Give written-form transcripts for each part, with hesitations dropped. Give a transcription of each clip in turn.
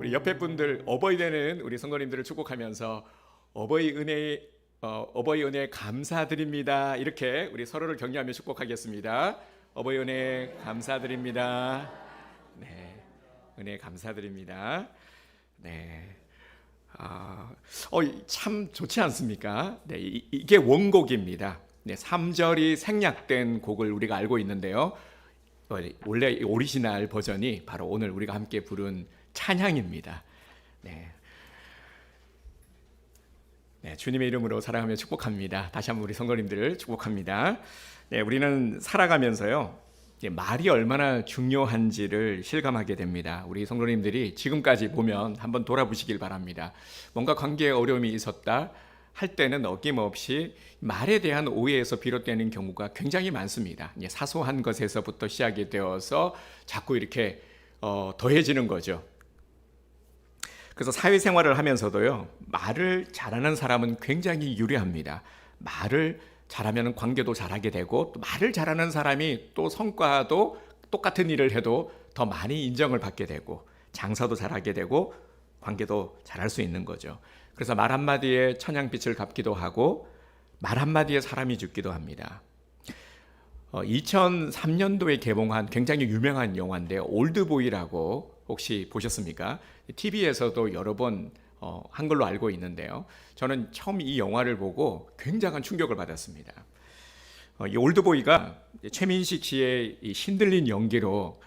우리 옆에 분들 어버이 되는 우리 성도님들을 축복하면서 어버이 은혜 감사드립니다. 이렇게 우리 서로를 격려하며 축복하겠습니다. 어버이 은혜 감사드립니다. 네, 은혜 감사드립니다. 네. 참 좋지 않습니까? 네, 이게 원곡입니다. 네, 3절이 생략된 곡을 우리가 알고 있는데요. 원래 오리지널 버전이 바로 오늘 우리가 함께 부른 찬양입니다. 네. 네, 주님의 이름으로 사랑하며 축복합니다. 다시 한번 우리 성도님들을 축복합니다. 네, 우리는 살아가면서요, 말이 얼마나 중요한지를 실감하게 됩니다. 우리 성도님들이 지금까지 보면 한번 돌아보시길 바랍니다. 뭔가 관계에 어려움이 있었다 할 때는 어김없이 말에 대한 오해에서 비롯되는 경우가 굉장히 많습니다. 사소한 것에서부터 시작이 되어서 자꾸 이렇게 더해지는 거죠. 그래서 사회생활을 하면서도요, 말을 잘하는 사람은 굉장히 유리합니다. 말을 잘하면 관계도 잘하게 되고, 또 말을 잘하는 사람이 또 성과도 똑같은 일을 해도 더 많이 인정을 받게 되고, 장사도 잘하게 되고, 관계도 잘할 수 있는 거죠. 그래서 말 한마디에 천냥빛을 갚기도 하고, 말 한마디에 사람이 죽기도 합니다. 2003년도에 개봉한 굉장히 유명한 영화인데요, 올드보이라고 혹시 보셨습니까? TV에서도 여러 번 한 걸로 알고 있는데요, 저는 처음 이 영화를 보고 굉장한 충격을 받았습니다. 이 올드보이가 최민식 씨의 이 신들린 연기로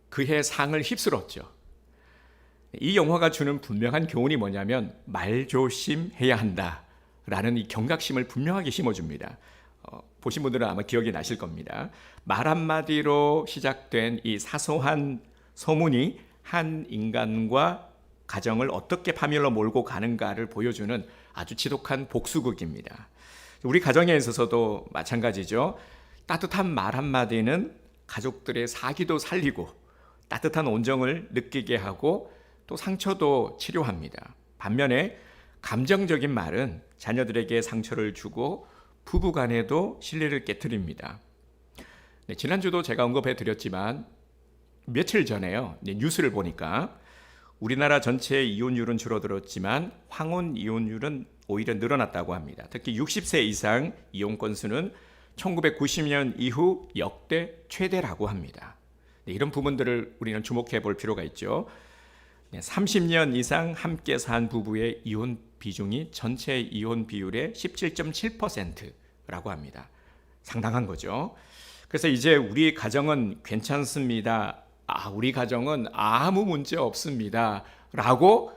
그해 상을 휩쓸었죠. 이 영화가 주는 분명한 교훈이 뭐냐면 말조심해야 한다라는 이 경각심을 분명하게 심어줍니다. 보신 분들은 아마 기억이 나실 겁니다. 말 한마디로 시작된 이 사소한 소문이 한 인간과 가정을 어떻게 파멸로 몰고 가는가를 보여주는 아주 지독한 복수극입니다. 우리 가정에 있어서도 마찬가지죠. 따뜻한 말 한마디는 가족들의 사기도 살리고 따뜻한 온정을 느끼게 하고 또 상처도 치료합니다. 반면에 감정적인 말은 자녀들에게 상처를 주고 부부 간에도 신뢰를 깨트립니다. 네, 지난주도 제가 언급해 드렸지만 며칠 전에요, 뉴스를 보니까 우리나라 전체의 이혼율은 줄어들었지만 황혼 이혼율은 오히려 늘어났다고 합니다. 특히 60세 이상 이혼 건수는 1990년 이후 역대 최대라고 합니다. 네, 이런 부분들을 우리는 주목해 볼 필요가 있죠. 30년 이상 함께 산 부부의 이혼 비중이 전체 이혼 비율의 17.7%라고 합니다. 상당한 거죠. 그래서 이제 우리 가정은 괜찮습니다, 우리 가정은 아무 문제 없습니다 라고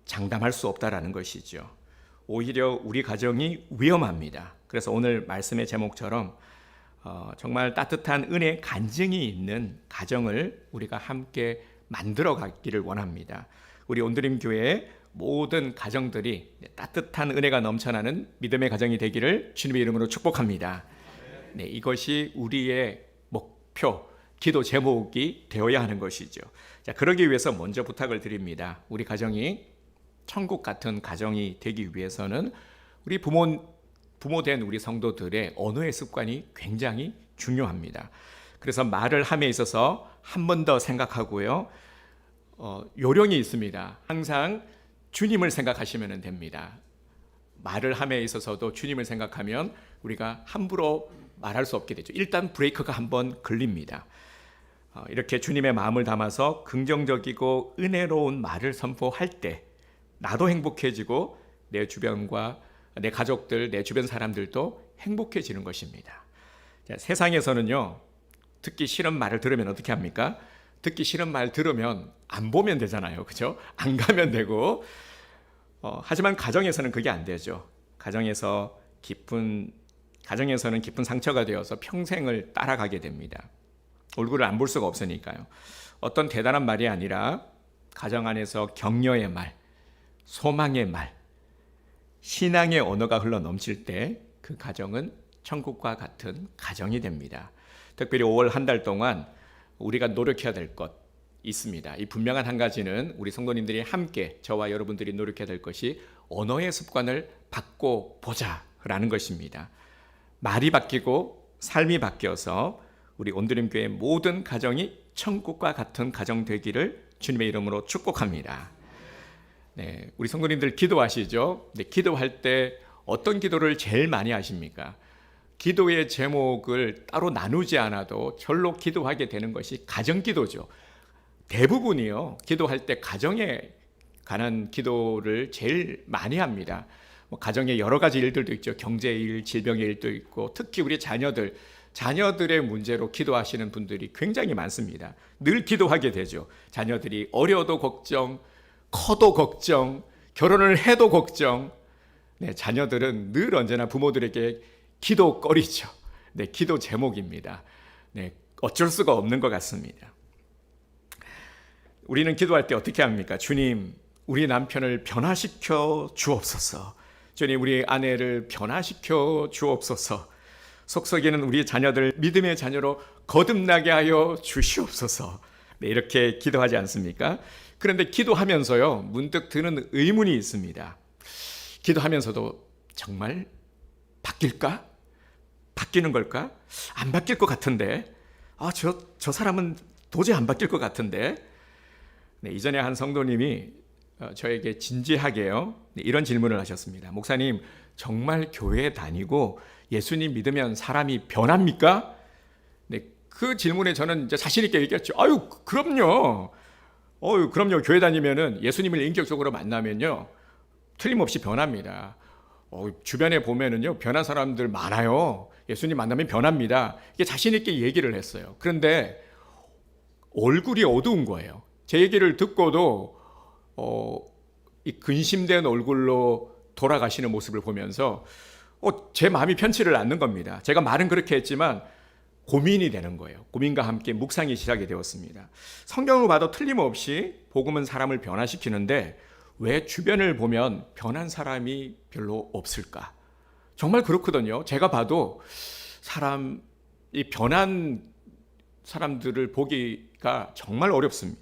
장담할 수 없다라는 것이죠. 오히려 우리 가정이 위험합니다. 그래서 오늘 말씀의 제목처럼 정말 따뜻한 은혜 간증이 있는 가정을 우리가 함께 만들어 가기를 원합니다. 우리 온드림 교회의 모든 가정들이 따뜻한 은혜가 넘쳐나는 믿음의 가정이 되기를 주님의 이름으로 축복합니다. 네, 이것이 우리의 목표, 기도 제목이 되어야 하는 것이죠. 자, 그러기 위해서 먼저 부탁을 드립니다. 우리 가정이 천국 같은 가정이 되기 위해서는 우리 부모된 우리 성도들의 언어의 습관이 굉장히 중요합니다. 그래서 말을 함에 있어서 한 번 더 생각하고요, 요령이 있습니다. 항상 주님을 생각하시면 됩니다. 말을 함에 있어서도 주님을 생각하면 우리가 함부로 말할 수 없게 되죠. 일단 브레이크가 한번 걸립니다. 이렇게 주님의 마음을 담아서 긍정적이고 은혜로운 말을 선포할 때 나도 행복해지고 내 주변과 내 가족들, 내 주변 사람들도 행복해지는 것입니다. 자, 세상에서는요, 듣기 싫은 말을 들으면 어떻게 합니까? 듣기 싫은 말 들으면 안 보면 되잖아요. 그죠? 안 가면 되고. 하지만 가정에서는 그게 안 되죠. 가정에서는 깊은 상처가 되어서 평생을 따라가게 됩니다. 얼굴을 안 볼 수가 없으니까요. 어떤 대단한 말이 아니라 가정 안에서 격려의 말, 소망의 말, 신앙의 언어가 흘러 넘칠 때 그 가정은 천국과 같은 가정이 됩니다. 특별히 5월 한 달 동안 우리가 노력해야 될 것 있습니다. 이 분명한 한 가지는 우리 성도님들이 함께 저와 여러분들이 노력해야 될 것이 언어의 습관을 바꿔보자라는 것입니다. 말이 바뀌고 삶이 바뀌어서 우리 온드림 교회 모든 가정이 천국과 같은 가정 되기를 주님의 이름으로 축복합니다. 네, 우리 성도님들 기도하시죠? 네, 기도할 때 어떤 기도를 제일 많이 하십니까? 기도의 제목을 따로 나누지 않아도 절로 기도하게 되는 것이 가정기도죠. 대부분이요, 기도할 때 가정에 관한 기도를 제일 많이 합니다. 가정에 여러 가지 일들도 있죠. 경제의 일, 질병의 일도 있고, 특히 우리 자녀들의 문제로 기도하시는 분들이 굉장히 많습니다. 늘 기도하게 되죠. 자녀들이 어려도 걱정, 커도 걱정, 결혼을 해도 걱정. 네, 자녀들은 늘 언제나 부모들에게 기도거리죠. 네, 기도 제목입니다. 네, 어쩔 수가 없는 것 같습니다. 우리는 기도할 때 어떻게 합니까? 주님, 우리 남편을 변화시켜 주옵소서. 주님, 우리 아내를 변화시켜 주옵소서. 속속에는 우리 자녀들 믿음의 자녀로 거듭나게 하여 주시옵소서. 네, 이렇게 기도하지 않습니까? 그런데 기도하면서요, 문득 드는 의문이 있습니다. 기도하면서도 정말 바뀔까? 바뀌는 걸까? 안 바뀔 것 같은데. 저 사람은 도저히 안 바뀔 것 같은데. 네, 이전에 한 성도님이 저에게 진지하게요, 네, 이런 질문을 하셨습니다. 목사님, 정말 교회에 다니고 예수님 믿으면 사람이 변합니까? 네, 그 질문에 저는 이제 자신 있게 얘기했죠. 그럼요. 그럼요. 교회 다니면은 예수님을 인격적으로 만나면요, 틀림없이 변합니다. 주변에 보면은요, 변한 사람들 많아요. 예수님 만나면 변합니다. 이게 자신 있게 얘기를 했어요. 그런데 얼굴이 어두운 거예요. 제 얘기를 듣고도 이 근심된 얼굴로 돌아가시는 모습을 보면서 제 마음이 편치를 않는 겁니다. 제가 말은 그렇게 했지만 고민이 되는 거예요. 고민과 함께 묵상이 시작이 되었습니다. 성경을 봐도 틀림없이 복음은 사람을 변화시키는데 왜 주변을 보면 변한 사람이 별로 없을까? 정말 그렇거든요. 제가 봐도 이 변한 사람들을 보기가 정말 어렵습니다.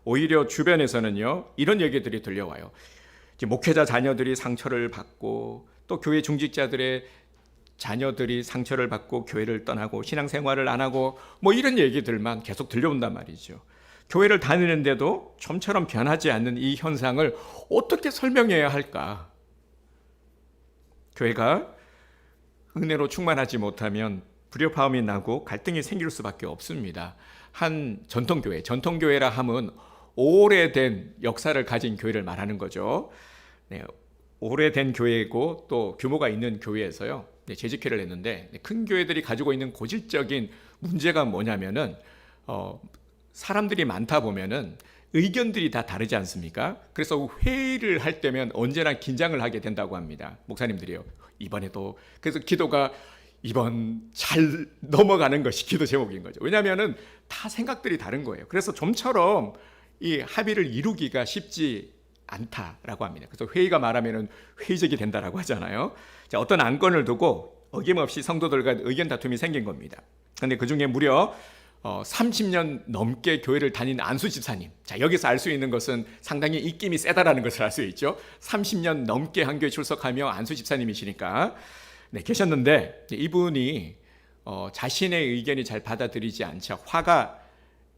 오히려 주변에서는요, 이런 얘기들이 들려와요. 목회자 자녀들이 상처를 받고, 또 교회 중직자들의 자녀들이 상처를 받고 교회를 떠나고 신앙생활을 안 하고, 이런 얘기들만 계속 들려온단 말이죠. 교회를 다니는데도 좀처럼 변하지 않는 이 현상을 어떻게 설명해야 할까? 교회가 은혜로 충만하지 못하면 불협화음이 나고 갈등이 생길 수밖에 없습니다. 한 전통교회라 함은 오래된 역사를 가진 교회를 말하는 거죠. 네, 오래된 교회고 또 규모가 있는 교회에서요, 네, 재직회를 했는데, 큰 교회들이 가지고 있는 고질적인 문제가 뭐냐면은 사람들이 많다 보면은 의견들이 다 다르지 않습니까? 그래서 회의를 할 때면 언제나 긴장을 하게 된다고 합니다. 목사님들이요. 그래서 기도가 이번 잘 넘어가는 것이 기도 제목인 거죠. 왜냐하면은 다 생각들이 다른 거예요. 그래서 좀처럼 이 합의를 이루기가 쉽지 않다라고 합니다. 그래서 회의가 말하면은 회의적이 된다라고 하잖아요. 자, 어떤 안건을 두고 어김없이 성도들과 의견 다툼이 생긴 겁니다. 그런데 그 중에 무려 30년 넘게 교회를 다닌 안수 집사님. 자, 여기서 알 수 있는 것은 상당히 입김이 세다라는 것을 알 수 있죠. 30년 넘게 한 교회 출석하며 안수 집사님이시니까 네, 계셨는데, 이분이 자신의 의견이 잘 받아들이지 않자 화가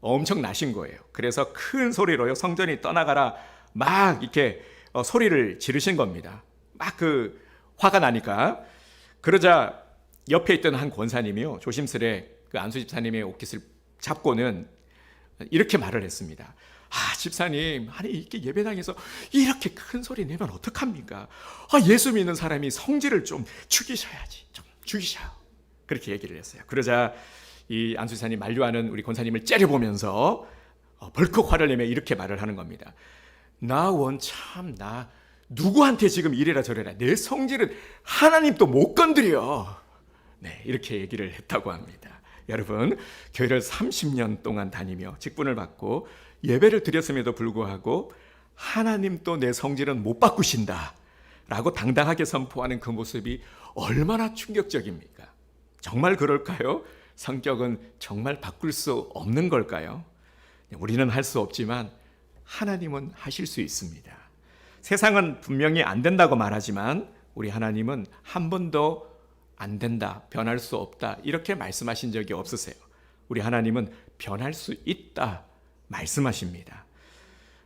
엄청 나신 거예요. 그래서 큰 소리로요, 성전이 떠나가라 막 이렇게 소리를 지르신 겁니다. 막 화가 나니까. 그러자 옆에 있던 한 권사님이요, 조심스레 그 안수 집사님의 옷깃을 잡고는 이렇게 말을 했습니다. 집사님, 이렇게 예배당에서 이렇게 큰 소리 내면 어떡합니까? 예수 믿는 사람이 성질을 좀 죽이셔야지. 좀 죽이셔요. 그렇게 얘기를 했어요. 그러자 이 안수 집사님 만류하는 우리 권사님을 째려보면서 벌컥 화를 내며 이렇게 말을 하는 겁니다. 나 누구한테 지금 이래라 저래라. 내 성질은 하나님도 못 건드려. 네, 이렇게 얘기를 했다고 합니다. 여러분, 교회를 30년 동안 다니며 직분을 받고 예배를 드렸음에도 불구하고 하나님도 내 성질은 못 바꾸신다 라고 당당하게 선포하는 그 모습이 얼마나 충격적입니까? 정말 그럴까요? 성격은 정말 바꿀 수 없는 걸까요? 우리는 할 수 없지만 하나님은 하실 수 있습니다. 세상은 분명히 안 된다고 말하지만 우리 하나님은 한 번도 안 된다, 변할 수 없다 이렇게 말씀하신 적이 없으세요. 우리 하나님은 변할 수 있다 말씀하십니다.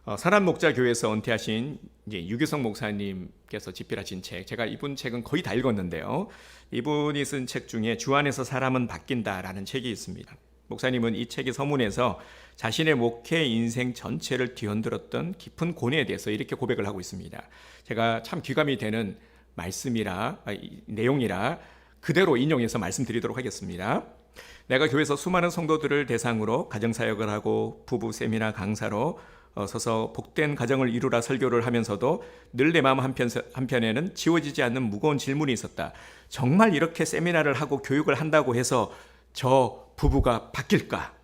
사람목자교회에서 은퇴하신 이제 유교성 목사님께서 집필하신 책, 제가 이분 책은 거의 다 읽었는데요. 이분이 쓴 책 중에 주 안에서 사람은 바뀐다라는 책이 있습니다. 목사님은 이 책의 서문에서 자신의 목회 인생 전체를 뒤흔들었던 깊은 고뇌에 대해서 이렇게 고백을 하고 있습니다. 제가 참 귀감이 되는 내용이라 그대로 인용해서 말씀드리도록 하겠습니다. 내가 교회에서 수많은 성도들을 대상으로 가정사역을 하고 부부 세미나 강사로 서서 복된 가정을 이루라 설교를 하면서도 늘 내 마음 한편에는 지워지지 않는 무거운 질문이 있었다. 정말 이렇게 세미나를 하고 교육을 한다고 해서 저 부부가 바뀔까?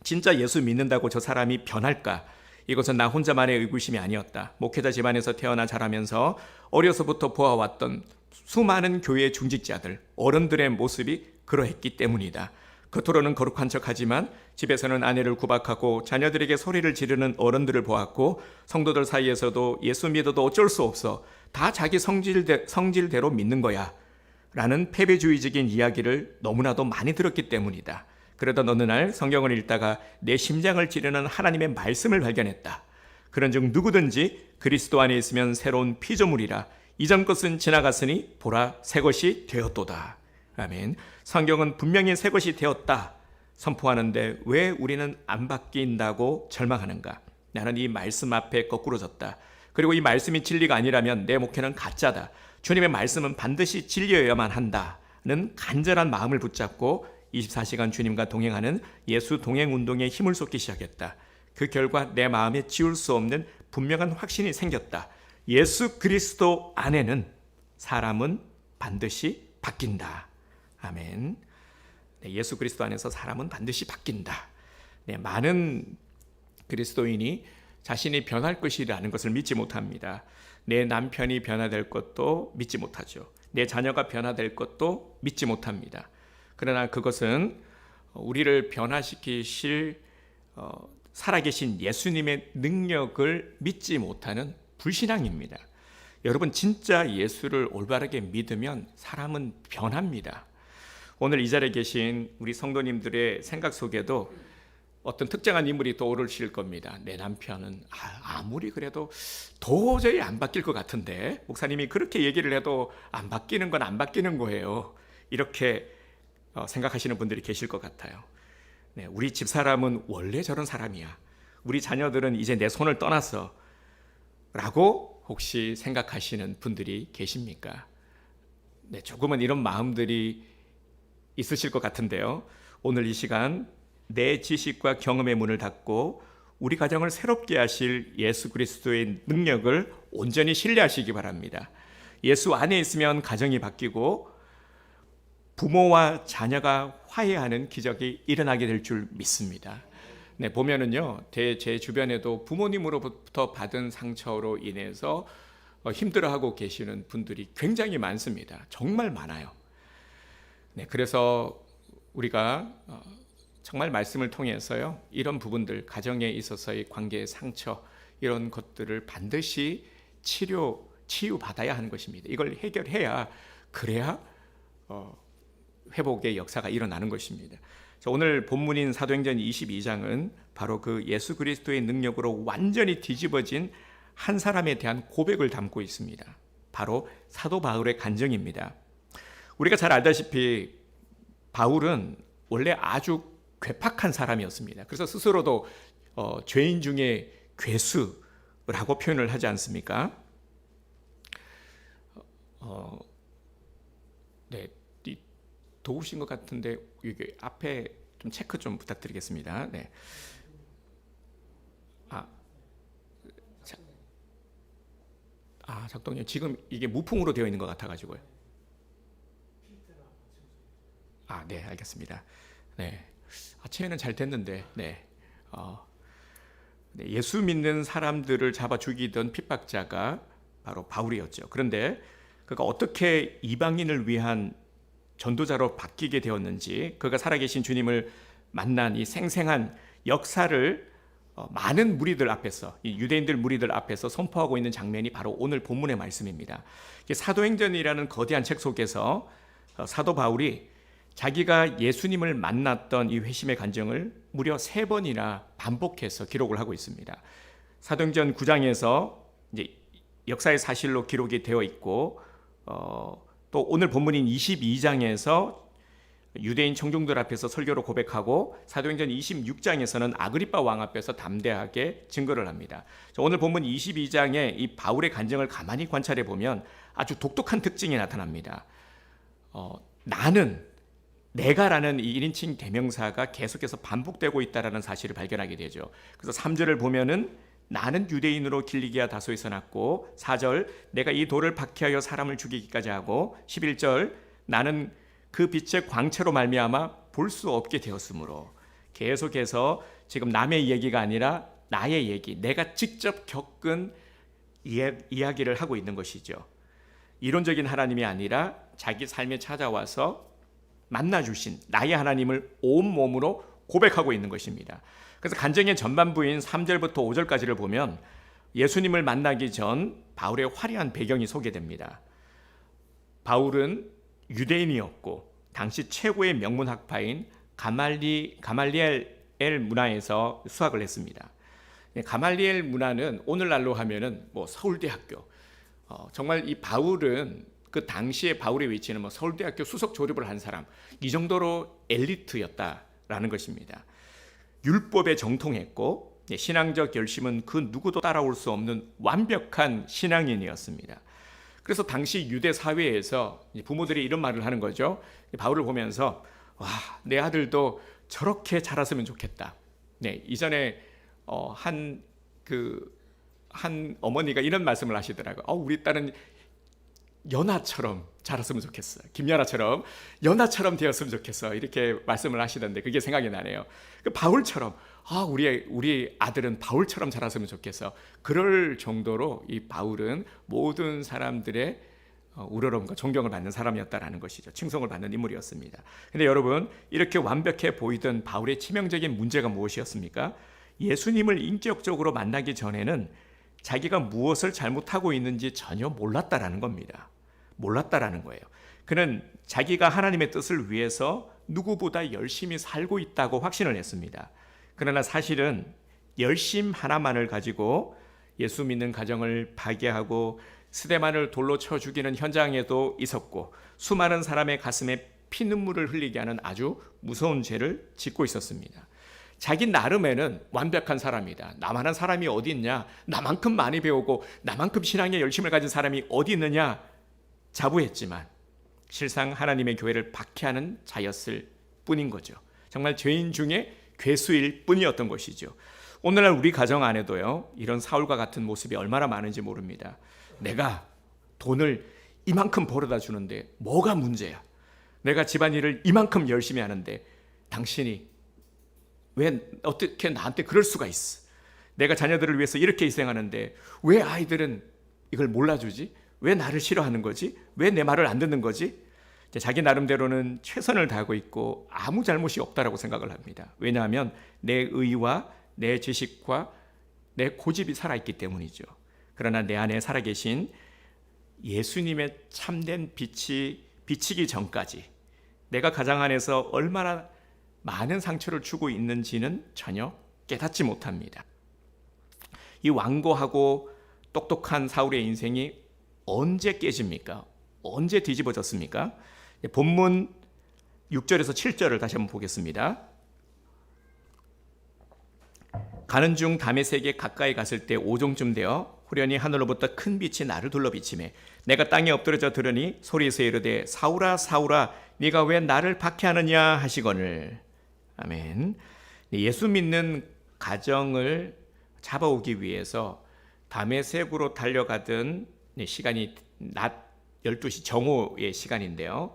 진짜 예수 믿는다고 저 사람이 변할까? 이것은 나 혼자만의 의구심이 아니었다. 목회자 집안에서 태어나 자라면서 어려서부터 보아왔던 수많은 교회의 중직자들, 어른들의 모습이 그러했기 때문이다. 겉으로는 거룩한 척하지만 집에서는 아내를 구박하고 자녀들에게 소리를 지르는 어른들을 보았고, 성도들 사이에서도 예수 믿어도 어쩔 수 없어, 다 자기 성질대로 믿는 거야 라는 패배주의적인 이야기를 너무나도 많이 들었기 때문이다. 그러던 어느 날 성경을 읽다가 내 심장을 찌르는 하나님의 말씀을 발견했다. 그런즉 누구든지 그리스도 안에 있으면 새로운 피조물이라, 이전 것은 지나갔으니 보라 새 것이 되었도다. 아멘. 성경은 분명히 새 것이 되었다 선포하는데 왜 우리는 안 바뀐다고 절망하는가? 나는 이 말씀 앞에 거꾸로 졌다. 그리고 이 말씀이 진리가 아니라면 내 목회는 가짜다. 주님의 말씀은 반드시 진리여야만 한다는 간절한 마음을 붙잡고 24시간 주님과 동행하는 예수 동행 운동에 힘을 쏟기 시작했다. 그 결과 내 마음에 지울 수 없는 분명한 확신이 생겼다. 예수 그리스도 안에는 사람은 반드시 바뀐다. 아멘. 네, 예수 그리스도 안에서 사람은 반드시 바뀐다. 네, 많은 그리스도인이 자신이 변할 것이라는 것을 믿지 못합니다. 내 남편이 변화될 것도 믿지 못하죠. 내 자녀가 변화될 것도 믿지 못합니다. 그러나 그것은 우리를 변화시키실 살아계신 예수님의 능력을 믿지 못하는 불신앙입니다. 여러분, 진짜 예수를 올바르게 믿으면 사람은 변합니다. 오늘 이 자리에 계신 우리 성도님들의 생각 속에도 어떤 특정한 인물이 떠오르실 겁니다. 내 남편은 아무리 그래도 도저히 안 바뀔 것 같은데, 목사님이 그렇게 얘기를 해도 안 바뀌는 건 안 바뀌는 거예요. 이렇게 생각하시는 분들이 계실 것 같아요. 네, 우리 집사람은 원래 저런 사람이야. 우리 자녀들은 이제 내 손을 떠났어. 라고 혹시 생각하시는 분들이 계십니까? 네, 조금은 이런 마음들이 있으실 것 같은데요. 오늘 이 시간 내 지식과 경험의 문을 닫고 우리 가정을 새롭게 하실 예수 그리스도의 능력을 온전히 신뢰하시기 바랍니다. 예수 안에 있으면 가정이 바뀌고 부모와 자녀가 화해하는 기적이 일어나게 될 줄 믿습니다. 네, 보면은요, 제 주변에도 부모님으로부터 받은 상처로 인해서 힘들어하고 계시는 분들이 굉장히 많습니다. 정말 많아요. 네, 그래서 우리가 정말 말씀을 통해서요, 이런 부분들, 가정에 있어서의 관계의 상처, 이런 것들을 반드시 치유받아야 하는 것입니다. 이걸 해결해야, 그래야 회복의 역사가 일어나는 것입니다. 오늘 본문인 사도행전 22장은 바로 그 예수 그리스도의 능력으로 완전히 뒤집어진 한 사람에 대한 고백을 담고 있습니다. 바로 사도 바울의 간증입니다. 우리가 잘 알다시피 바울은 원래 아주 괴팍한 사람이었습니다. 그래서 스스로도 죄인 중에 괴수라고 표현을 하지 않습니까? 네, 도우신 것 같은데 이게 앞에 좀 체크 좀 부탁드리겠습니다. 네. 작동요. 지금 이게 무풍으로 되어 있는 것 같아가지고요. 네, 알겠습니다. 네. 아침에는 잘 됐는데, 네. 예수 믿는 사람들을 잡아 죽이던 핍박자가 바로 바울이었죠. 그런데 그가 어떻게 이방인을 위한 전도자로 바뀌게 되었는지, 그가 살아계신 주님을 만난 이 생생한 역사를 많은 무리들 앞에서, 이 유대인들 무리들 앞에서 선포하고 있는 장면이 바로 오늘 본문의 말씀입니다. 사도행전이라는 거대한 책 속에서 사도 바울이 자기가 예수님을 만났던 이 회심의 간증을 무려 3번이나 반복해서 기록을 하고 있습니다. 사도행전 9장에서 이제 역사의 사실로 기록이 되어 있고 또 오늘 본문인 22장에서 유대인 청중들 앞에서 설교로 고백하고 사도행전 26장에서는 아그리빠 왕 앞에서 담대하게 증거를 합니다. 오늘 본문 22장의 이 바울의 간증을 가만히 관찰해 보면 아주 독특한 특징이 나타납니다. 나는, 내가라는 이 1인칭 대명사가 계속해서 반복되고 있다는 사실을 발견하게 되죠. 그래서 3절을 보면은 나는 유대인으로 길리기아 다소에서 났고, 4절 내가 이 돌을 박해하여 사람을 죽이기까지 하고, 11절 나는 그 빛의 광채로 말미암아 볼 수 없게 되었으므로, 계속해서 지금 남의 얘기가 아니라 나의 얘기, 내가 직접 겪은 이야기를 하고 있는 것이죠. 이론적인 하나님이 아니라 자기 삶에 찾아와서 만나주신 나의 하나님을 온몸으로 고백하고 있는 것입니다. 그래서 간증의 전반부인 3절부터 5절까지를 보면 예수님을 만나기 전 바울의 화려한 배경이 소개됩니다. 바울은 유대인이었고 당시 최고의 명문 학파인 가말리엘 문화에서 수학을 했습니다. 가말리엘 문화는 오늘날로 하면은 서울대학교, 정말 이 바울은 그 당시에 바울의 위치는 서울대학교 수석 졸업을 한 사람, 이 정도로 엘리트였다라는 것입니다. 율법에 정통했고 신앙적 열심은 그 누구도 따라올 수 없는 완벽한 신앙인이었습니다. 그래서 당시 유대 사회에서 부모들이 이런 말을 하는 거죠. 바울을 보면서 와, 내 아들도 저렇게 자랐으면 좋겠다. 네, 이전에 한 어머니가 이런 말씀을 하시더라고요. 우리 딸은 연하처럼 자랐으면 좋겠어. 김연아처럼 연하처럼 되었으면 좋겠어. 이렇게 말씀을 하시던데 그게 생각이 나네요. 바울처럼 우리 아들은 바울처럼 자랐으면 좋겠어. 그럴 정도로 이 바울은 모든 사람들의 우러러움과 존경을 받는 사람이었다라는 것이죠. 칭송을 받는 인물이었습니다. 근데 여러분, 이렇게 완벽해 보이던 바울의 치명적인 문제가 무엇이었습니까? 예수님을 인격적으로 만나기 전에는 자기가 무엇을 잘못하고 있는지 전혀 몰랐다라는 겁니다. 몰랐다라는 거예요. 그는 자기가 하나님의 뜻을 위해서 누구보다 열심히 살고 있다고 확신을 했습니다. 그러나 사실은 열심 하나만을 가지고 예수 믿는 가정을 파괴하고 스데반을 돌로 쳐 죽이는 현장에도 있었고, 수많은 사람의 가슴에 피눈물을 흘리게 하는 아주 무서운 죄를 짓고 있었습니다. 자기 나름에는 완벽한 사람이다. 나만한 사람이 어디 있냐? 나만큼 많이 배우고 나만큼 신앙에 열심을 가진 사람이 어디 있느냐? 자부했지만 실상 하나님의 교회를 박해하는 자였을 뿐인 거죠. 정말 죄인 중에 괴수일 뿐이었던 것이죠. 오늘날 우리 가정 안에도요, 이런 사울과 같은 모습이 얼마나 많은지 모릅니다. 내가 돈을 이만큼 벌어다 주는데 뭐가 문제야? 내가 집안일을 이만큼 열심히 하는데 당신이 왜 어떻게 나한테 그럴 수가 있어? 내가 자녀들을 위해서 이렇게 희생하는데 왜 아이들은 이걸 몰라주지? 왜 나를 싫어하는 거지? 왜 내 말을 안 듣는 거지? 자기 나름대로는 최선을 다하고 있고 아무 잘못이 없다라고 생각을 합니다. 왜냐하면 내 의와 내 지식과 내 고집이 살아있기 때문이죠. 그러나 내 안에 살아계신 예수님의 참된 빛이 비치기 전까지 내가 가장 안에서 얼마나 많은 상처를 주고 있는지는 전혀 깨닫지 못합니다. 이 완고하고 똑똑한 사울의 인생이 언제 깨집니까? 언제 뒤집어졌습니까? 본문 6절에서 7절을 다시 한번 보겠습니다. 가는 중 다메섹에 가까이 갔을 때 오종쯤 되어 후련히 하늘로부터 큰 빛이 나를 둘러 비치매 내가 땅에 엎드러져 들으니 소리에서 이르되 사울아 사울아 네가 왜 나를 박해하느냐 하시거늘. 아멘. 예수 믿는 가정을 잡아오기 위해서 다메섹으로 달려가던 시간이 낮 12시 정오의 시간인데요.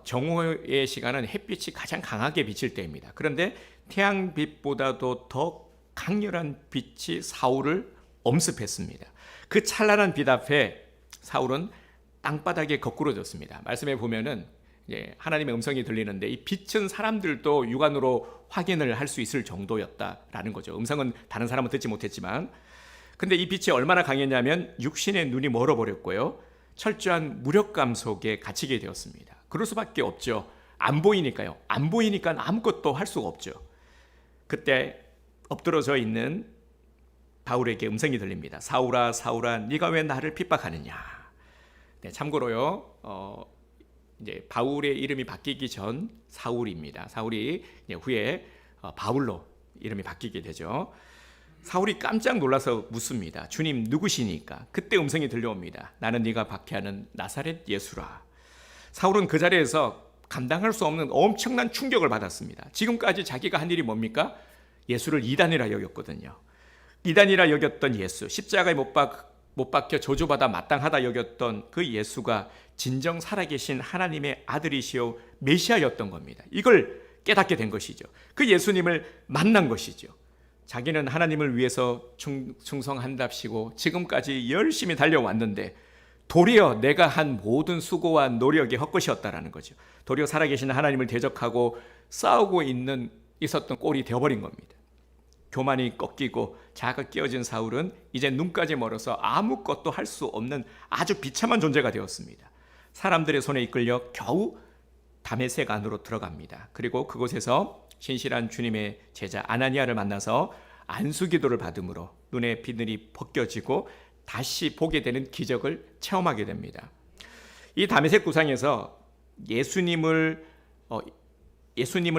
정오의 시간은 햇빛이 가장 강하게 비칠 때입니다. 그런데 태양빛보다도 더 강렬한 빛이 사울을 엄습했습니다. 그 찬란한 빛 앞에 사울은 땅바닥에 거꾸러졌습니다. 말씀에 보면은 하나님의 음성이 들리는데 이 빛은 사람들도 육안으로 확인을 할 수 있을 정도였다라는 거죠. 음성은 다른 사람은 듣지 못했지만, 근데 이 빛이 얼마나 강했냐면 육신의 눈이 멀어버렸고요, 철저한 무력감 속에 갇히게 되었습니다. 그럴 수밖에 없죠. 안 보이니까요. 안 보이니까 아무것도 할 수가 없죠. 그때 엎드러져 있는 바울에게 음성이 들립니다. 사울아 사울아 네가 왜 나를 핍박하느냐. 네, 참고로요. 이제 바울의 이름이 바뀌기 전 사울입니다. 사울이 후에 바울로 이름이 바뀌게 되죠. 사울이 깜짝 놀라서 묻습니다. 주님 누구시니까? 그때 음성이 들려옵니다. 나는 네가 박해하는 나사렛 예수라. 사울은 그 자리에서 감당할 수 없는 엄청난 충격을 받았습니다. 지금까지 자기가 한 일이 뭡니까? 예수를 이단이라 여겼거든요. 이단이라 여겼던 예수, 십자가에 못 박혀 저주받아 마땅하다 여겼던 그 예수가 진정 살아계신 하나님의 아들이시오 메시아였던 겁니다. 이걸 깨닫게 된 것이죠. 그 예수님을 만난 것이죠. 자기는 하나님을 위해서 충성한답시고 지금까지 열심히 달려왔는데 도리어 내가 한 모든 수고와 노력이 헛것이었다라는 거죠. 도리어 살아계신 하나님을 대적하고 싸우고 있었던 꼴이 되어버린 겁니다. 교만이 꺾이고 자아가 깨어진 사울은 이제 눈까지 멀어서 아무것도 할 수 없는 아주 비참한 존재가 되었습니다. 사람들의 손에 이끌려 겨우 다메섹 안으로 들어갑니다. 그리고 그곳에서 신실한 주님의 제자 아나니아를 만나서 안수기도를 받음으로 눈의 비늘이 벗겨지고 다시 보게 되는 기적을 체험하게 됩니다. 이 다메섹 구상에서 예수님을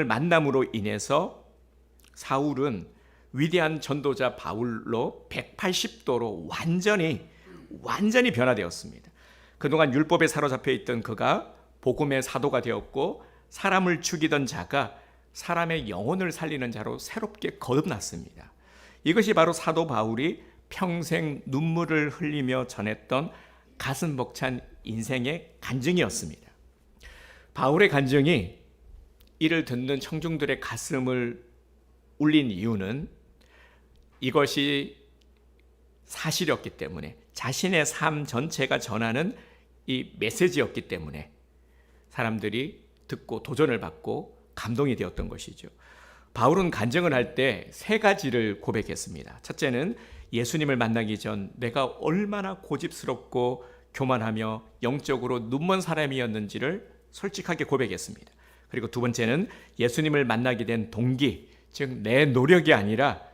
만남으로 인해서 사울은 위대한 전도자 바울로 180도로 완전히 변화되었습니다. 그동안 율법에 사로잡혀 있던 그가 복음의 사도가 되었고 사람을 죽이던 자가 사람의 영혼을 살리는 자로 새롭게 거듭났습니다. 이것이 바로 사도 바울이 평생 눈물을 흘리며 전했던 가슴 벅찬 인생의 간증이었습니다. 바울의 간증이 이를 듣는 청중들의 가슴을 울린 이유는 이것이 사실이었기 때문에, 자신의 삶 전체가 전하는 이 메시지였기 때문에 사람들이 듣고 도전을 받고 감동이 되었던 것이죠. 바울은 간증을 할 때 세 가지를 고백했습니다. 첫째는 예수님을 만나기 전 내가 얼마나 고집스럽고 교만하며 영적으로 눈먼 사람이었는지를 솔직하게 고백했습니다. 그리고 두 번째는 예수님을 만나게 된 동기, 즉 내 노력이 아니라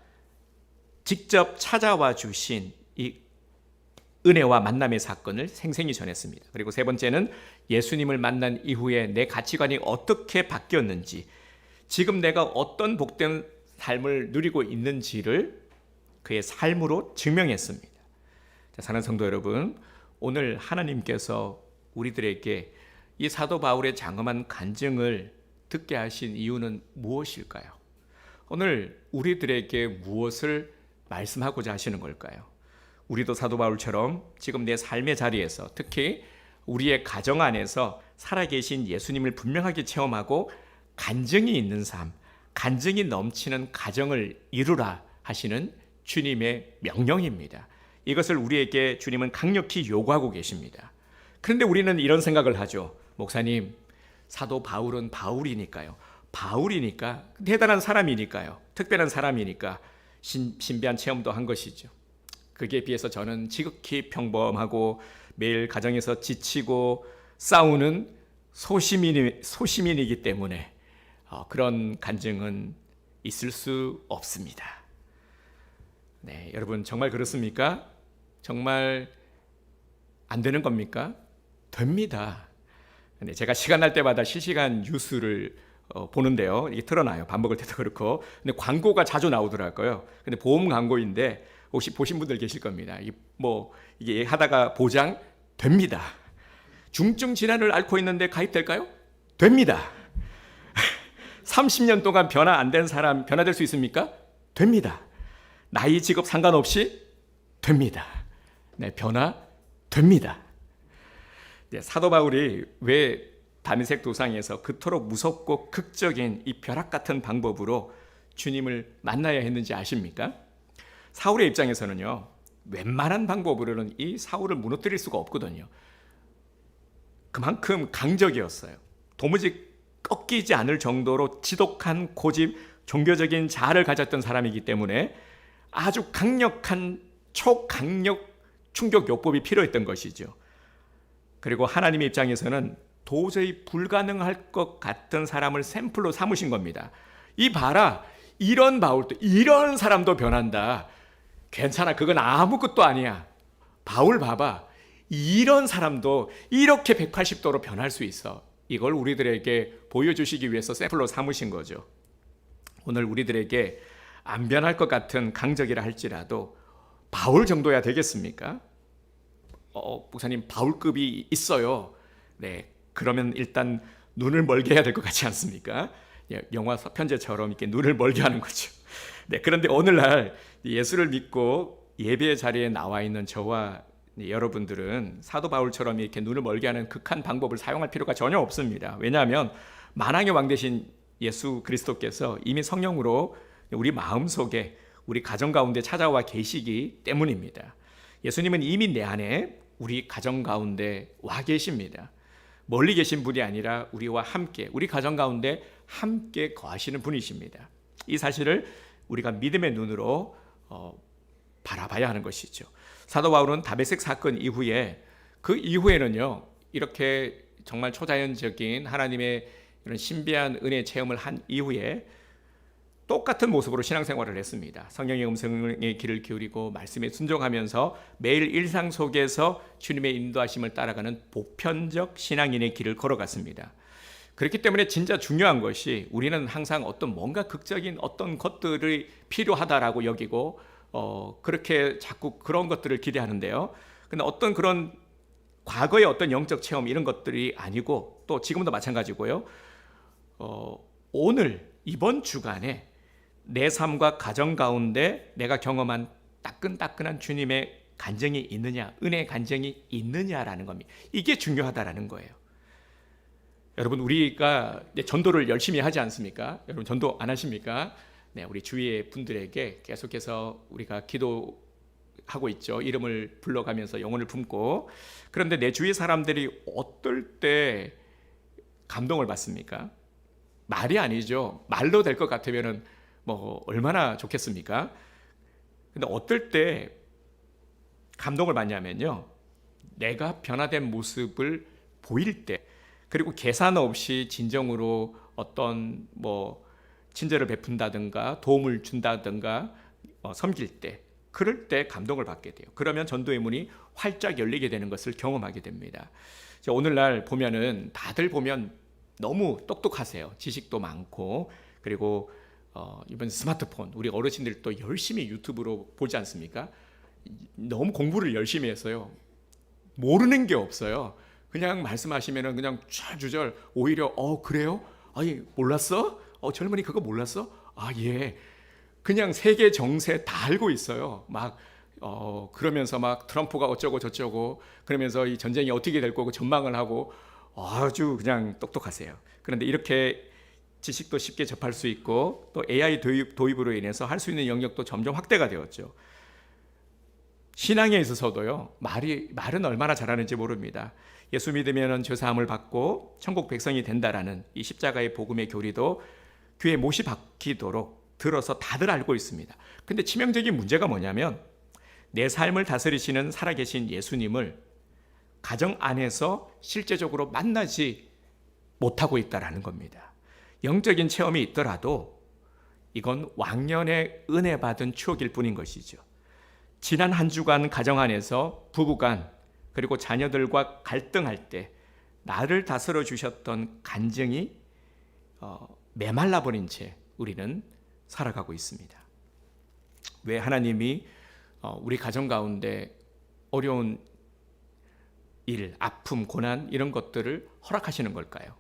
직접 찾아와 주신 이 은혜와 만남의 사건을 생생히 전했습니다. 그리고 세 번째는 예수님을 만난 이후에 내 가치관이 어떻게 바뀌었는지, 지금 내가 어떤 복된 삶을 누리고 있는지를 그의 삶으로 증명했습니다. 자, 사랑하는 성도 여러분, 오늘 하나님께서 우리들에게 이 사도 바울의 장엄한 간증을 듣게 하신 이유는 무엇일까요? 오늘 우리들에게 무엇을 말씀하고자 하시는 걸까요? 우리도 사도 바울처럼 지금 내 삶의 자리에서, 특히 우리의 가정 안에서 살아계신 예수님을 분명하게 체험하고 간증이 있는 삶, 간증이 넘치는 가정을 이루라 하시는 주님의 명령입니다. 이것을 우리에게 주님은 강력히 요구하고 계십니다. 그런데 우리는 이런 생각을 하죠. 목사님, 사도 바울은 바울이니까요. 바울이니까, 대단한 사람이니까요. 특별한 사람이니까 신비한 체험도 한 것이죠. 그게 비해서 저는 지극히 평범하고 매일 가정에서 지치고 싸우는 소시민이기 때문에 그런 간증은 있을 수 없습니다. 네, 여러분 정말 그렇습니까? 정말 안 되는 겁니까? 됩니다. 네, 제가 시간 날 때마다 실시간 뉴스를 보는데요. 이게 틀어놔요. 밥 먹을 때도 그렇고. 근데 광고가 자주 나오더라고요. 근데 보험 광고인데 혹시 보신 분들 계실 겁니다. 이게 하다가 보장 됩니다. 중증 질환을 앓고 있는데 가입될까요? 됩니다. 30년 동안 변화 안 된 사람 변화될 수 있습니까? 됩니다. 나이, 직업 상관없이 됩니다. 네, 변화됩니다. 네, 사도 바울이 왜 다메섹 도상에서 그토록 무섭고 극적인 이 벼락 같은 방법으로 주님을 만나야 했는지 아십니까? 사울의 입장에서는요, 웬만한 방법으로는 이 사울을 무너뜨릴 수가 없거든요. 그만큼 강적이었어요. 도무지 꺾이지 않을 정도로 지독한 고집, 종교적인 자아를 가졌던 사람이기 때문에 아주 강력한 초강력 충격 요법이 필요했던 것이죠. 그리고 하나님의 입장에서는 도저히 불가능할 것 같은 사람을 샘플로 삼으신 겁니다. 이 봐라, 이런 바울도, 이런 사람도 변한다. 괜찮아. 그건 아무것도 아니야. 바울 봐봐. 이런 사람도 이렇게 180도로 변할 수 있어. 이걸 우리들에게 보여주시기 위해서 샘플로 삼으신 거죠. 오늘 우리들에게 안 변할 것 같은 강적이라 할지라도 바울 정도야 되겠습니까? 목사님 바울급이 있어요. 네, 그러면 일단 눈을 멀게 해야 될 것 같지 않습니까? 영화 서편제처럼 이렇게 눈을 멀게 하는 거죠. 네, 그런데 오늘날 예수를 믿고 예배의 자리에 나와 있는 저와 여러분들은 사도 바울처럼 이렇게 눈을 멀게 하는 극한 방법을 사용할 필요가 전혀 없습니다. 왜냐하면 만왕의 왕 되신 예수 그리스도께서 이미 성령으로 우리 마음속에 우리 가정 가운데 찾아와 계시기 때문입니다. 예수님은 이미 내 안에 우리 가정 가운데 와 계십니다. 멀리 계신 분이 아니라 우리와 함께 우리 가정 가운데 함께 거하시는 분이십니다. 이 사실을 우리가 믿음의 눈으로 바라봐야 하는 것이죠. 사도 바울은 다메섹 사건 이후에 그 이후에는요 이렇게 정말 초자연적인 하나님의 이런 신비한 은혜 체험을 한 이후에 똑같은 모습으로 신앙생활을 했습니다. 성령의 음성에 귀를 기울이고 말씀에 순종하면서 매일 일상 속에서 주님의 인도하심을 따라가는 보편적 신앙인의 길을 걸어갔습니다. 그렇기 때문에 진짜 중요한 것이 우리는 항상 어떤 뭔가 극적인 어떤 것들이 필요하다라고 여기고 그렇게 자꾸 그런 것들을 기대하는데요. 근데 어떤 그런 과거의 어떤 영적 체험 이런 것들이 아니고 또 지금도 마찬가지고요. 오늘 이번 주간에 내 삶과 가정 가운데 내가 경험한 따끈따끈한 주님의 간증이 있느냐, 은혜의 간증이 있느냐라는 겁니다. 이게 중요하다라는 거예요. 여러분 우리가 전도를 열심히 하지 않습니까? 여러분 전도 안 하십니까? 네, 우리 주위의 분들에게 계속해서 우리가 기도하고 있죠. 이름을 불러가면서 영혼을 품고. 그런데 내 주위 사람들이 어떨 때 감동을 받습니까? 말이 아니죠. 말로 될 것 같으면은 뭐 얼마나 좋겠습니까? 근데 어떨 때 감동을 받냐면요. 내가 변화된 모습을 보일 때, 그리고 계산 없이 진정으로 어떤 친절을 베푼다든가 도움을 준다든가 섬길 때, 그럴 때 감동을 받게 돼요. 그러면 전도의 문이 활짝 열리게 되는 것을 경험하게 됩니다. 오늘날 보면은 다들 보면 너무 똑똑하세요. 지식도 많고, 그리고 이번 스마트폰, 우리 어르신들도 열심히 유튜브로 보지 않습니까? 너무 공부를 열심히 했어요. 모르는 게 없어요. 그냥 말씀하시면은 그냥 좌주절 오히려 그래요? 아니 몰랐어? 젊은이 그거 몰랐어? 아 예. 그냥 세계 정세 다 알고 있어요. 막 그러면서 막 트럼프가 어쩌고 저쩌고 그러면서 이 전쟁이 어떻게 될 거고 전망을 하고 아주 그냥 똑똑하세요. 그런데 이렇게 지식도 쉽게 접할 수 있고 또 AI 도입으로 인해서 할 수 있는 영역도 점점 확대가 되었죠. 신앙에 있어서도요. 말은 얼마나 잘하는지 모릅니다. 예수 믿으면 죄사함을 받고 천국 백성이 된다라는 이 십자가의 복음의 교리도 귀에 못이 박히도록 들어서 다들 알고 있습니다. 근데 치명적인 문제가 뭐냐면 내 삶을 다스리시는 살아계신 예수님을 가정 안에서 실제적으로 만나지 못하고 있다라는 겁니다. 영적인 체험이 있더라도 이건 왕년의 은혜 받은 추억일 뿐인 것이죠. 지난 한 주간 가정 안에서 부부간 그리고 자녀들과 갈등할 때 나를 다스려 주셨던 간증이 메말라 버린 채 우리는 살아가고 있습니다. 왜 하나님이 우리 가정 가운데 어려운 일, 아픔, 고난 이런 것들을 허락하시는 걸까요?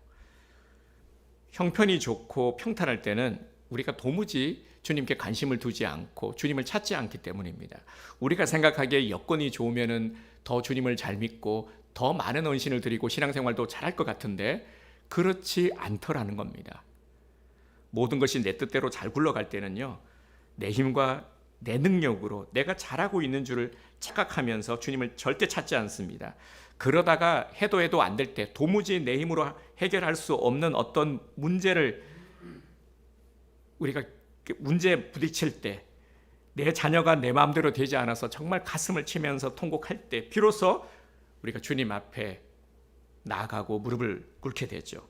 형편이 좋고 평탄할 때는 우리가 도무지 주님께 관심을 두지 않고 주님을 찾지 않기 때문입니다. 우리가 생각하기에 여건이 좋으면은 더 주님을 잘 믿고 더 많은 헌신을 드리고 신앙생활도 잘할 것 같은데 그렇지 않더라는 겁니다. 모든 것이 내 뜻대로 잘 굴러갈 때는요, 내 힘과 내 능력으로 내가 잘하고 있는 줄을 착각하면서 주님을 절대 찾지 않습니다. 그러다가 해도 안 될 때 도무지 내 힘으로 해결할 수 없는 어떤 문제를 우리가 문제에 부딪힐 때 내 자녀가 내 마음대로 되지 않아서 정말 가슴을 치면서 통곡할 때 비로소 우리가 주님 앞에 나아가고 무릎을 꿇게 되죠.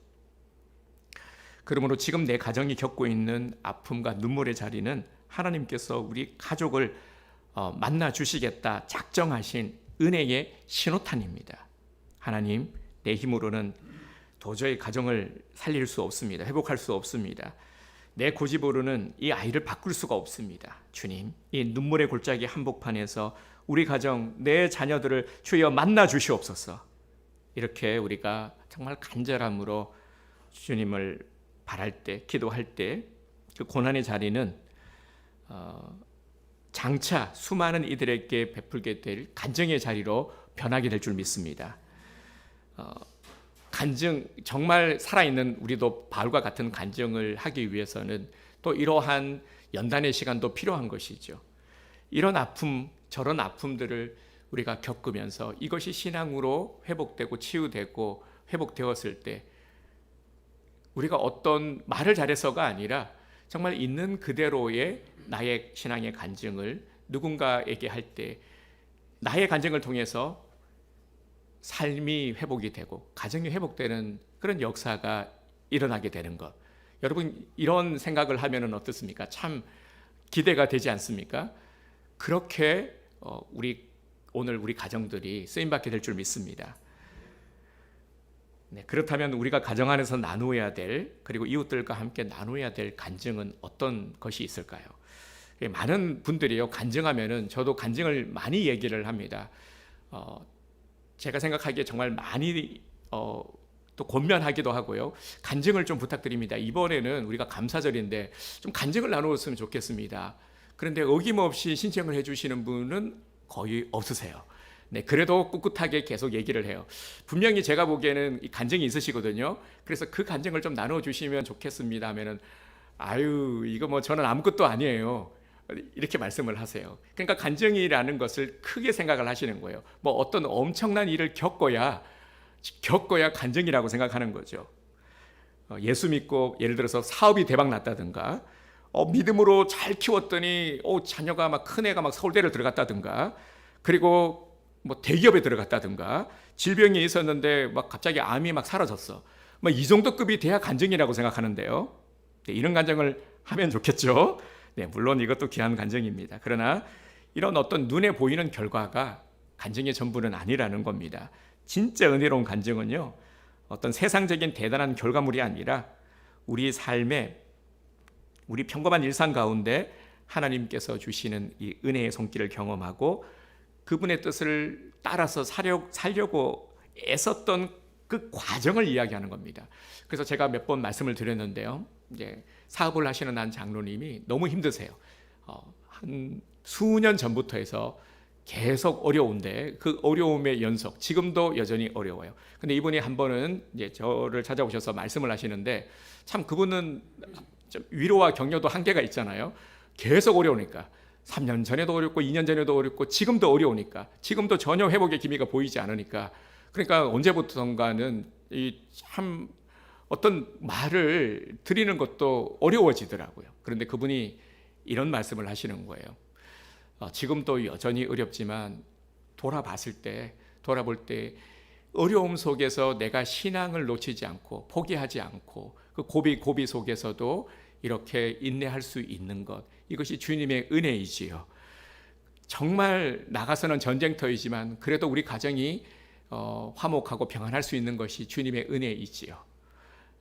그러므로 지금 내 가정이 겪고 있는 아픔과 눈물의 자리는 하나님께서 우리 가족을 만나 주시겠다 작정하신 은혜의 신호탄입니다. 하나님, 내 힘으로는 도저히 가정을 살릴 수 없습니다. 회복할 수 없습니다. 내 고집으로는 이 아이를 바꿀 수가 없습니다. 주님, 이 눈물의 골짜기 한복판에서 우리 가정, 내 자녀들을 주여 만나 주시옵소서. 이렇게 우리가 정말 간절함으로 주님을 바랄 때, 기도할 때 그 고난의 자리는 장차 수많은 이들에게 베풀게 될 간증의 자리로 변하게 될 줄 믿습니다. 간증, 정말 살아있는 우리도 바울과 같은 간증을 하기 위해서는 또 이러한 연단의 시간도 필요한 것이죠. 이런 아픔, 저런 아픔들을 우리가 겪으면서 이것이 신앙으로 회복되고 치유되고 회복되었을 때 우리가 어떤 말을 잘해서가 아니라 정말 있는 그대로의 나의 신앙의 간증을 누군가에게 할 때 나의 간증을 통해서 삶이 회복이 되고 가정이 회복되는 그런 역사가 일어나게 되는 것. 여러분, 이런 생각을 하면 어떻습니까? 참 기대가 되지 않습니까? 그렇게 오늘 우리 가정들이 쓰임받게 될 줄 믿습니다. 네, 그렇다면 우리가 가정 안에서 나누어야 될, 그리고 이웃들과 함께 나누어야 될 간증은 어떤 것이 있을까요? 많은 분들이요, 간증하면은 저도 간증을 많이 얘기를 합니다. 제가 생각하기에 정말 많이 또 권면하기도 하고요. 간증을 좀 부탁드립니다. 이번에는 우리가 감사절인데 좀 간증을 나누었으면 좋겠습니다. 그런데 어김없이 신청을 해주시는 분은 거의 없으세요. 네, 그래도 꿋꿋하게 계속 얘기를 해요. 분명히 제가 보기에는 이 간증이 있으시거든요. 그래서 그 간증을 좀 나눠주시면 좋겠습니다 하면은 아유, 이거 뭐 저는 아무것도 아니에요, 이렇게 말씀을 하세요. 그러니까 간증이라는 것을 크게 생각을 하시는 거예요. 뭐 어떤 엄청난 일을 겪어야 간증이라고 생각하는 거죠. 예수 믿고 예를 들어서 사업이 대박 났다든가, 믿음으로 잘 키웠더니 자녀가 막 큰 애가 막 서울대를 들어갔다든가, 그리고 뭐 대기업에 들어갔다든가, 질병이 있었는데 막 갑자기 암이 막 사라졌어. 뭐 이 정도 급이 돼야 간증이라고 생각하는데요. 네, 이런 간증을 하면 좋겠죠. 네, 물론 이것도 귀한 간증입니다. 그러나 이런 어떤 눈에 보이는 결과가 간증의 전부는 아니라는 겁니다. 진짜 은혜로운 간증은요, 어떤 세상적인 대단한 결과물이 아니라 우리 삶에, 우리 평범한 일상 가운데 하나님께서 주시는 이 은혜의 손길을 경험하고 그분의 뜻을 따라서 살려고 애썼던 그 과정을 이야기하는 겁니다. 그래서 제가 몇 번 말씀을 드렸는데요, 이제 사업을 하시는 한 장로님이 너무 힘드세요. 한 수년 전부터 해서 계속 어려운데 그 어려움의 연속, 지금도 여전히 어려워요. 근데 이분이 한 번은 이제 저를 찾아오셔서 말씀을 하시는데, 참 그분은 좀 위로와 격려도 한계가 있잖아요. 계속 어려우니까 3년 전에도 어렵고 2년 전에도 어렵고 지금도 어려우니까, 지금도 전혀 회복의 기미가 보이지 않으니까, 그러니까 언제부턴가는 이 참 어떤 말을 드리는 것도 어려워지더라고요. 그런데 그분이 이런 말씀을 하시는 거예요. 지금도 여전히 어렵지만 돌아볼 때 어려움 속에서 내가 신앙을 놓치지 않고 포기하지 않고 그 고비 속에서도 이렇게 인내할 수 있는 것, 이것이 주님의 은혜이지요. 정말 나가서는 전쟁터이지만 그래도 우리 가정이 화목하고 평안할 수 있는 것이 주님의 은혜이지요.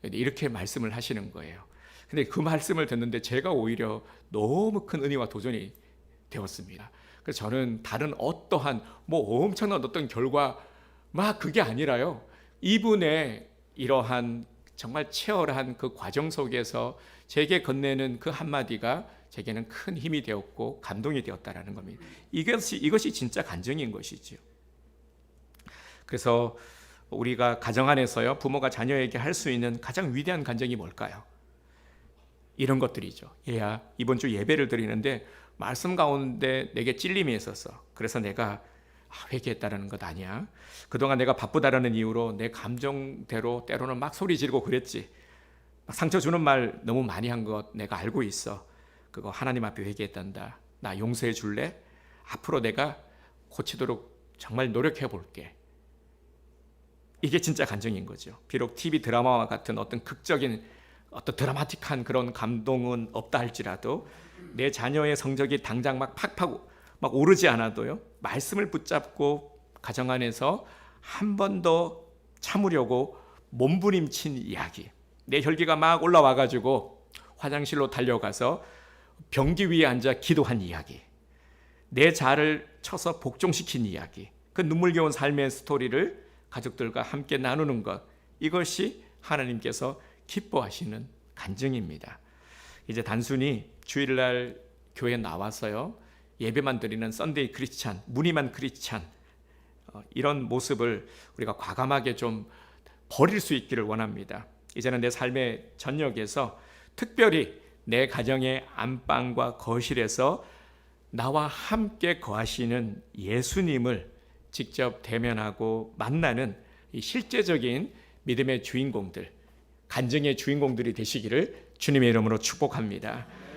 이렇게 말씀을 하시는 거예요. 근데 그 말씀을 듣는데 제가 오히려 너무 큰 은혜와 도전이 되었습니다. 그래서 저는 다른 어떠한 뭐 엄청난 어떤 결과 막 그게 아니라요, 이분의 이러한 정말 치열한 그 과정 속에서 제게 건네는 그 한마디가 제게는 큰 힘이 되었고 감동이 되었다라는 겁니다. 이것이 진짜 간증인 것이죠. 그래서 우리가 가정 안에서요, 부모가 자녀에게 할 수 있는 가장 위대한 간증이 뭘까요? 이런 것들이죠. 얘야, 이번 주 예배를 드리는데 말씀 가운데 내게 찔림이 있었어. 그래서 내가 회개했다는 것 아니야. 그동안 내가 바쁘다라는 이유로 내 감정대로 때로는 막 소리 지르고 그랬지. 상처 주는 말 너무 많이 한 것 내가 알고 있어. 그거 하나님 앞에 회개했단다. 나 용서해 줄래? 앞으로 내가 고치도록 정말 노력해 볼게. 이게 진짜 간증인 거죠. 비록 TV 드라마와 같은 어떤 극적인 어떤 드라마틱한 그런 감동은 없다 할지라도 내 자녀의 성적이 당장 막 팍팍 막 오르지 않아도요, 말씀을 붙잡고 가정 안에서 한 번 더 참으려고 몸부림친 이야기. 내 혈기가 막 올라와가지고 화장실로 달려가서 변기 위에 앉아 기도한 이야기. 내 자를 쳐서 복종시킨 이야기. 그 눈물겨운 삶의 스토리를 가족들과 함께 나누는 것. 이것이 하나님께서 기뻐하시는 간증입니다. 이제 단순히 주일날 교회 나와서요, 예배만 드리는 썬데이 크리스찬, 무늬만 크리스찬, 이런 모습을 우리가 과감하게 좀 버릴 수 있기를 원합니다. 이제는 내 삶의 전역에서 특별히 내 가정의 안방과 거실에서 나와 함께 거하시는 예수님을 직접 대면하고 만나는 이 실제적인 믿음의 주인공들, 간증의 주인공들이 되시기를 주님의 이름으로 축복합니다.